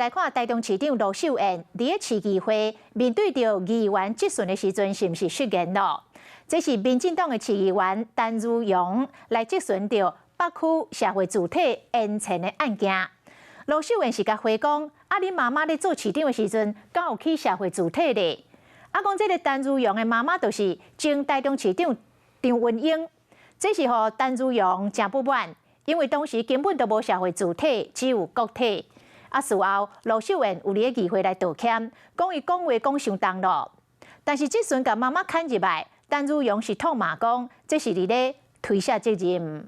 来看台中市长罗秀燕伫市议会面对着议员质询的时阵，是毋是失言咯？这是民进党的市议员陈如阳来质询着北区社会主体延前的案件。罗秀燕是甲回讲，恁妈妈咧做市长的时阵，敢有去社会主体咧？讲这个陈如阳的妈妈就是前台中市长张文英，这是互陈如阳真不满，因为当时根本都无社会主体，只有国体。事后罗秀燕有伫议会来道歉，讲伊讲话讲伤重咯。但是即阵甲妈妈牵入来，陈如阳是痛骂讲，这是伫咧推卸责任。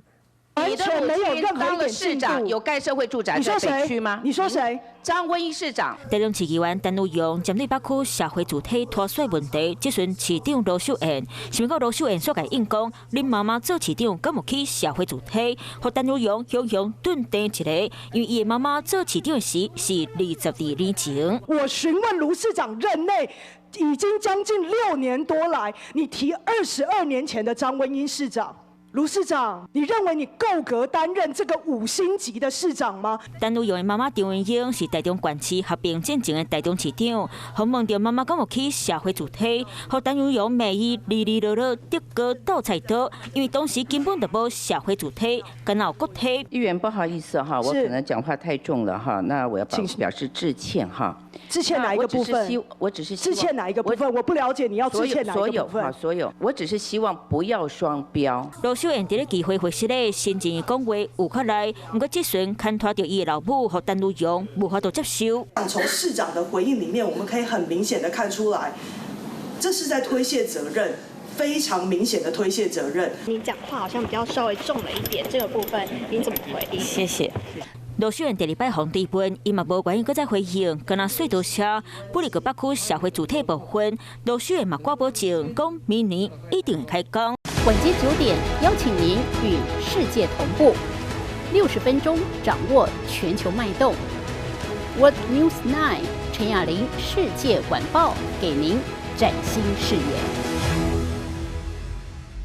你的母亲当了市长，有盖社会住宅在北区吗？你说谁？张文义市长。台中市议员陈如阳针对北区社会主体脱税问题，质询市长罗秀燕，想讲罗秀燕所甲应讲，恁妈妈做市长敢有去社会主体？和陈如阳雄雄顿地一个，因为伊的妈妈做市长时是22年前。我询问卢市长任内。已经将近6年多来，你提22年前的张文英市长，卢市长，你认为你够格担任这个5星级的市长吗？陈如阳的妈妈张文英是台中县市合并进前的台中市长，访问到妈妈敢有去社会主体，和陈如阳骂伊落得个倒菜刀，因为当时根本就无社会主体，敢有国体。议员不好意思哈，我可能讲话太重了哈，那我要表示致歉哈。致歉哪一个部分？我只是致歉哪一个部分？我不了解你要致歉哪一个部分？所有，我只是希望不要双标。罗秀燕伫咧议会会室内先前讲话有较来，不过质询牵拖到伊的老母和陈如阳无法度接受。从市长的回应里面，我们可以很明显的看出来，这是在推卸责任。非常明显的推卸责任。你讲话好像比较稍微重了一点，这个部分你怎么回应？谢谢。罗秀燕第2摆访对本，伊嘛无愿意搁再回应，跟那隧道车不离个北区社会主体部分，罗秀燕嘛挂保证，讲明年一定会开工。晚间9点，邀请您与世界同步，60分钟掌握全球脉动。World News 9，陈雅玲世界晚报给您崭新视野。